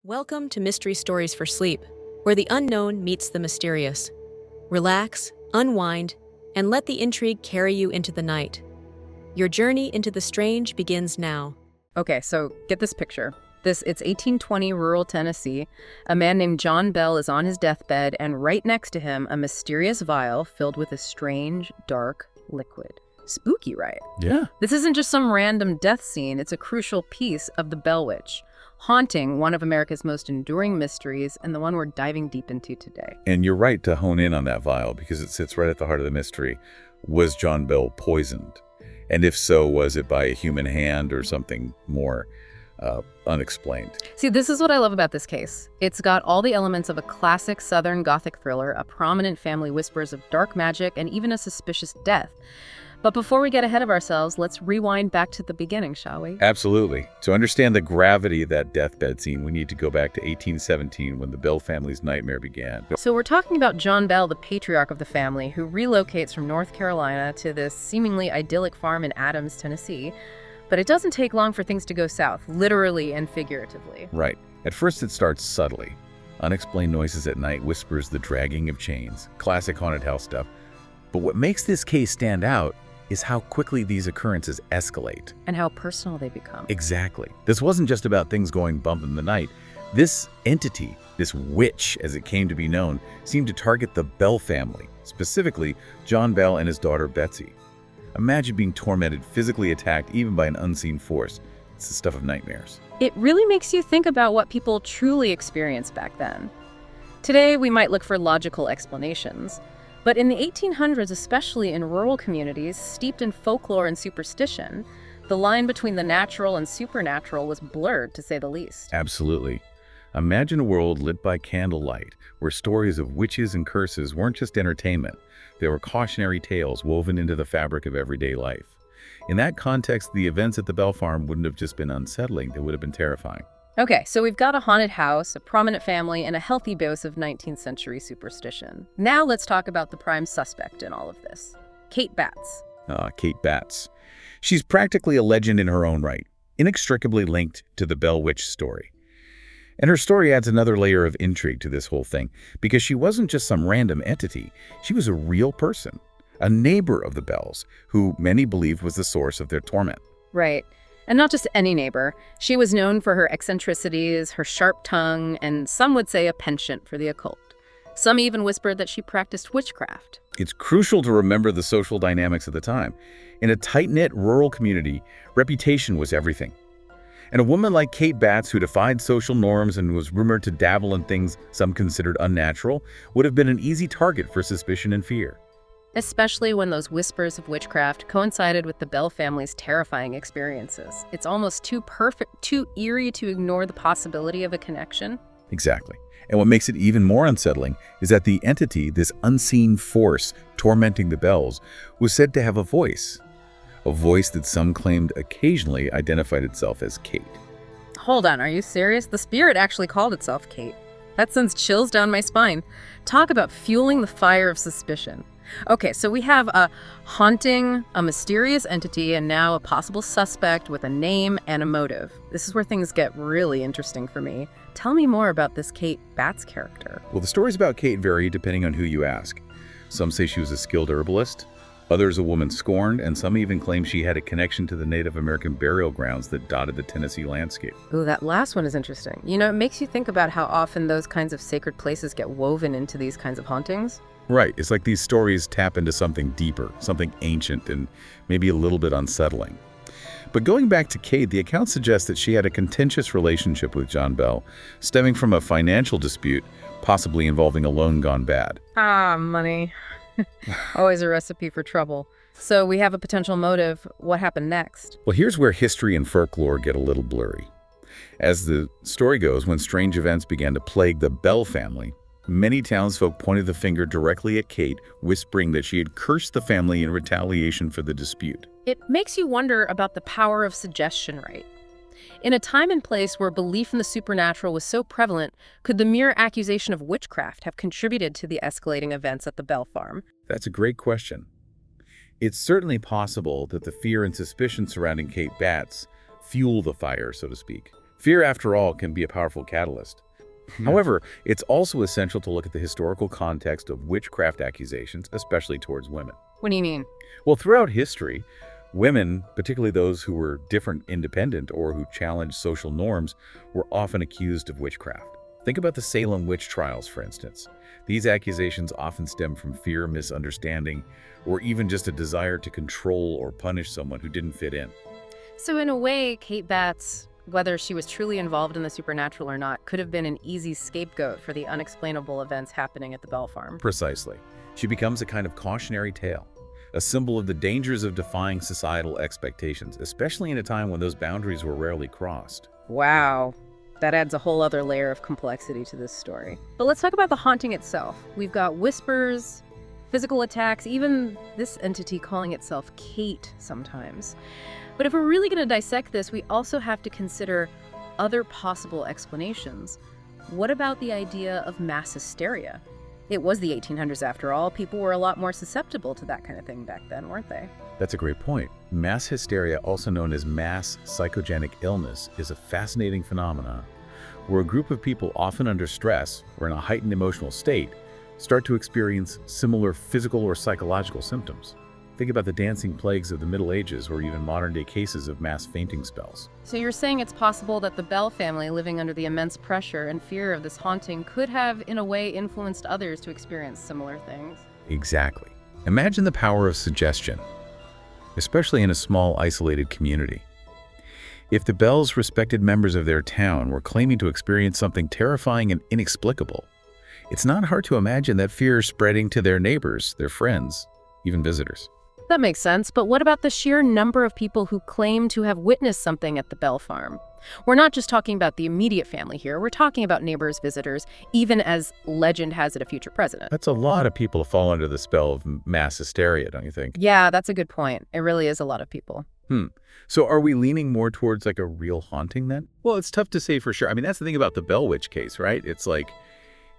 Welcome to Mystery Stories for Sleep, where the unknown meets the mysterious. Relax, unwind, and let the intrigue carry you into the night. Your journey into the strange begins now. Okay, so get this picture. It's 1820 rural Tennessee. A man named John Bell is on his deathbed, and right next to him, a mysterious vial filled with a strange, dark liquid. Spooky, right? Yeah. This isn't just some random death scene. It's a crucial piece of the Bell Witch, haunting one of America's most enduring mysteries and the one we're diving deep into today. And you're right to hone in on that vial because it sits right at the heart of the mystery. Was John Bell poisoned? And if so, was it by a human hand or something more unexplained? See, this is what I love about this case. It's got all the elements of a classic Southern Gothic thriller, a prominent family whispers of dark magic, and even a suspicious death. But before we get ahead of ourselves, let's rewind back to the beginning, shall we? Absolutely. To understand the gravity of that deathbed scene, we need to go back to 1817 when the Bell family's nightmare began. So we're talking about John Bell, the patriarch of the family, who relocates from North Carolina to this seemingly idyllic farm in Adams, Tennessee. But it doesn't take long for things to go south, literally and figuratively. Right. At first it starts subtly. Unexplained noises at night, whispers, the dragging of chains, classic haunted house stuff. But what makes this case stand out is how quickly these occurrences escalate. And how personal they become. Exactly. This wasn't just about things going bump in the night. This entity, this witch as it came to be known, seemed to target the Bell family, specifically John Bell and his daughter Betsy. Imagine being tormented, physically attacked, even by an unseen force. It's the stuff of nightmares. It really makes you think about what people truly experienced back then. Today, we might look for logical explanations. But in the 1800s, especially in rural communities steeped in folklore and superstition, the line between the natural and supernatural was blurred, to say the least. Absolutely. Imagine a world lit by candlelight, where stories of witches and curses weren't just entertainment. They were cautionary tales woven into the fabric of everyday life. In that context, the events at the Bell Farm wouldn't have just been unsettling, they would have been terrifying. Okay, so we've got a haunted house, a prominent family, and a healthy dose of 19th century superstition. Now let's talk about the prime suspect in all of this, Kate Batts. Kate Batts. She's practically a legend in her own right, inextricably linked to the Bell Witch story. And her story adds another layer of intrigue to this whole thing, because she wasn't just some random entity, she was a real person, a neighbor of the Bells, who many believed was the source of their torment. Right. And not just any neighbor. She was known for her eccentricities, her sharp tongue, and some would say a penchant for the occult. Some even whispered that she practiced witchcraft. It's crucial to remember the social dynamics of the time. In a tight-knit rural community, reputation was everything. And a woman like Kate Batts, who defied social norms and was rumored to dabble in things some considered unnatural, would have been an easy target for suspicion and fear. Especially when those whispers of witchcraft coincided with the Bell family's terrifying experiences. It's almost too eerie to ignore the possibility of a connection. Exactly. And what makes it even more unsettling is that the entity, this unseen force tormenting the Bells, was said to have a voice that some claimed occasionally identified itself as Kate. Hold on, are you serious? The spirit actually called itself Kate. That sends chills down my spine. Talk about fueling the fire of suspicion. Okay, so we have a haunting, a mysterious entity, and now a possible suspect with a name and a motive. This is where things get really interesting for me. Tell me more about this Kate Batts character. Well, the stories about Kate vary depending on who you ask. Some say she was a skilled herbalist, others a woman scorned, and some even claim she had a connection to the Native American burial grounds that dotted the Tennessee landscape. Ooh, that last one is interesting. You know, it makes you think about how often those kinds of sacred places get woven into these kinds of hauntings. Right. It's like these stories tap into something deeper, something ancient and maybe a little bit unsettling. But going back to Kate, the account suggests that she had a contentious relationship with John Bell, stemming from a financial dispute, possibly involving a loan gone bad. Ah, money. Always a recipe for trouble. So we have a potential motive. What happened next? Well, here's where history and folklore get a little blurry. As the story goes, when strange events began to plague the Bell family, many townsfolk pointed the finger directly at Kate, whispering that she had cursed the family in retaliation for the dispute. It makes you wonder about the power of suggestion, right? In a time and place where belief in the supernatural was so prevalent, could the mere accusation of witchcraft have contributed to the escalating events at the Bell Farm? That's a great question. It's certainly possible that the fear and suspicion surrounding Kate Batts fuel the fire, so to speak. Fear, after all, can be a powerful catalyst. However, it's also essential to look at the historical context of witchcraft accusations, especially towards women. What do you mean? Well, throughout history, women, particularly those who were different, independent, or who challenged social norms, were often accused of witchcraft. Think about the Salem witch trials, for instance. These accusations often stem from fear, misunderstanding, or even just a desire to control or punish someone who didn't fit in. So in a way, Kate Batts, whether she was truly involved in the supernatural or not, could have been an easy scapegoat for the unexplainable events happening at the Bell Farm. Precisely. She becomes a kind of cautionary tale, a symbol of the dangers of defying societal expectations, especially in a time when those boundaries were rarely crossed. Wow. That adds a whole other layer of complexity to this story. But let's talk about the haunting itself. We've got whispers, physical attacks, even this entity calling itself Kate sometimes. But if we're really going to dissect this, we also have to consider other possible explanations. What about the idea of mass hysteria? It was the 1800s after all. People were a lot more susceptible to that kind of thing back then, weren't they? That's a great point. Mass hysteria, also known as mass psychogenic illness, is a fascinating phenomenon where a group of people, often under stress or in a heightened emotional state, start to experience similar physical or psychological symptoms. Think about the dancing plagues of the Middle Ages or even modern-day cases of mass fainting spells. So you're saying it's possible that the Bell family, living under the immense pressure and fear of this haunting, could have, in a way, influenced others to experience similar things? Exactly. Imagine the power of suggestion, especially in a small, isolated community. If the Bells, respected members of their town, were claiming to experience something terrifying and inexplicable, it's not hard to imagine that fear spreading to their neighbors, their friends, even visitors. That makes sense, but what about the sheer number of people who claim to have witnessed something at the Bell Farm? We're not just talking about the immediate family here, we're talking about neighbors, visitors, even as legend has it, a future president. That's a lot of people to fall under the spell of mass hysteria, don't you think? Yeah, that's a good point. It really is a lot of people. So are we leaning more towards like a real haunting then? Well, it's tough to say for sure. I mean, that's the thing about the Bell Witch case, right? It's like,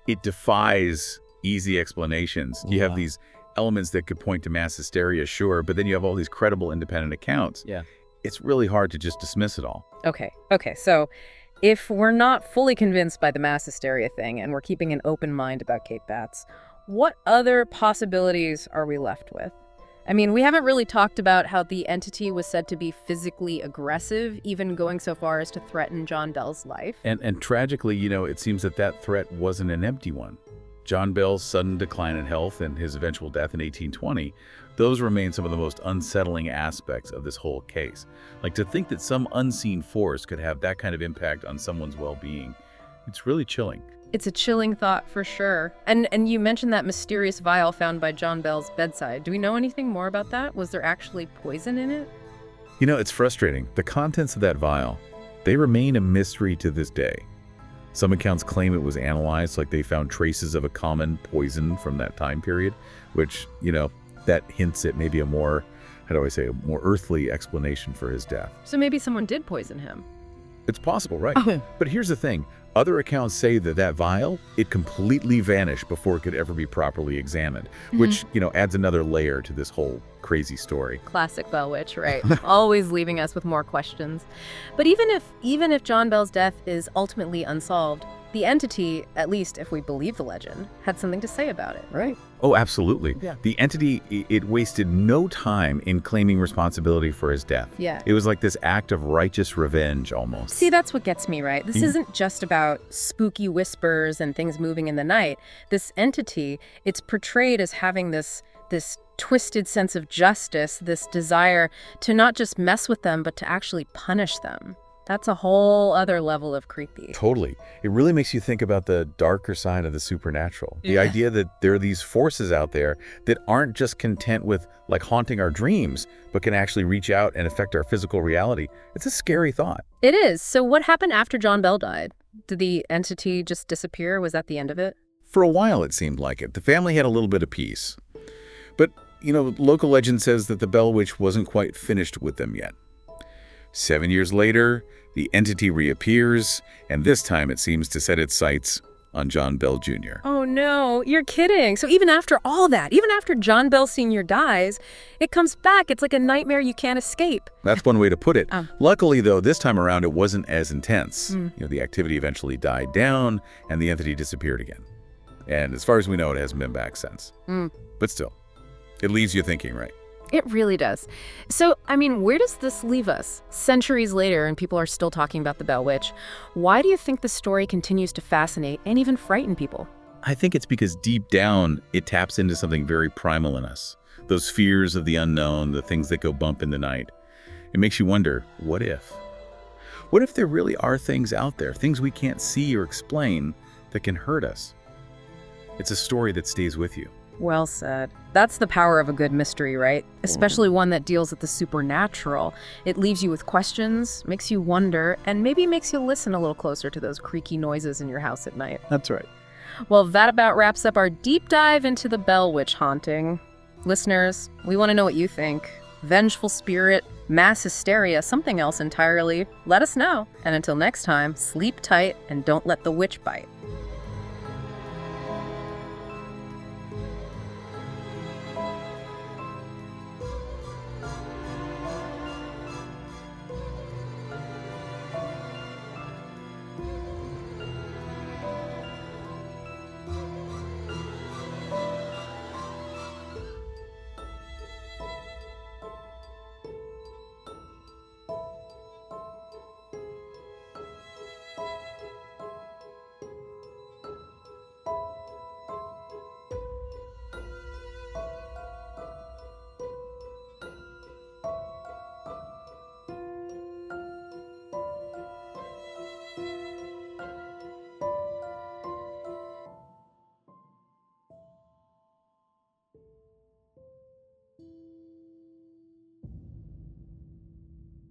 it defies easy explanations. You have these elements that could point to mass hysteria, sure, but then you have all these credible independent accounts. Yeah. It's really hard to just dismiss it all. Okay, so if we're not fully convinced by the mass hysteria thing and we're keeping an open mind about Kate Batts, what other possibilities are we left with? I mean, we haven't really talked about how the entity was said to be physically aggressive, even going so far as to threaten John Bell's life. And tragically, it seems that threat wasn't an empty one. John Bell's sudden decline in health and his eventual death in 1820, those remain some of the most unsettling aspects of this whole case. Like, to think that some unseen force could have that kind of impact on someone's well-being, it's really chilling. It's a chilling thought for sure. And you mentioned that mysterious vial found by John Bell's bedside. Do we know anything more about that? Was there actually poison in it? It's frustrating. The contents of that vial, they remain a mystery to this day. Some accounts claim it was analyzed, like they found traces of a common poison from that time period, which, that hints at maybe a more earthly explanation for his death. So maybe someone did poison him. It's possible, right? But here's the thing. Other accounts say that vial, it completely vanished before it could ever be properly examined, which, adds another layer to this whole crazy story. Classic Bell Witch, right? Always leaving us with more questions. But even if John Bell's death is ultimately unsolved, the entity, at least if we believe the legend, had something to say about it, right? Oh, absolutely. Yeah. The entity, it wasted no time in claiming responsibility for his death. Yeah. It was like this act of righteous revenge almost. See, that's what gets me, right? This isn't just about spooky whispers and things moving in the night. This entity, it's portrayed as having this twisted sense of justice, this desire to not just mess with them, but to actually punish them. That's a whole other level of creepy. Totally. It really makes you think about the darker side of the supernatural. The idea that there are these forces out there that aren't just content with haunting our dreams, but can actually reach out and affect our physical reality. It's a scary thought. It is. So what happened after John Bell died? Did the entity just disappear? Was that the end of it? For a while, it seemed like it. The family had a little bit of peace. But, local legend says that the Bell Witch wasn't quite finished with them yet. 7 years later, the entity reappears, and this time it seems to set its sights on John Bell Jr. Oh no, you're kidding. So even after all that, even after John Bell Sr. dies, it comes back. It's like a nightmare you can't escape. That's one way to put it. Oh. Luckily, though, this time around it wasn't as intense. The activity eventually died down and the entity disappeared again. And as far as we know, it hasn't been back since. But still, it leaves you thinking, right? It really does. So, I mean, where does this leave us? Centuries later, and people are still talking about the Bell Witch. Why do you think the story continues to fascinate and even frighten people? I think it's because deep down, it taps into something very primal in us. Those fears of the unknown, the things that go bump in the night. It makes you wonder, what if? What if there really are things out there, things we can't see or explain, that can hurt us? It's a story that stays with you. Well said. That's the power of a good mystery, right? Especially one that deals with the supernatural. It leaves you with questions, makes you wonder, and maybe makes you listen a little closer to those creaky noises in your house at night. That's right. Well, that about wraps up our deep dive into the Bell Witch haunting. Listeners, we want to know what you think. Vengeful spirit, mass hysteria, something else entirely? Let us know. And until next time, sleep tight and don't let the witch bite.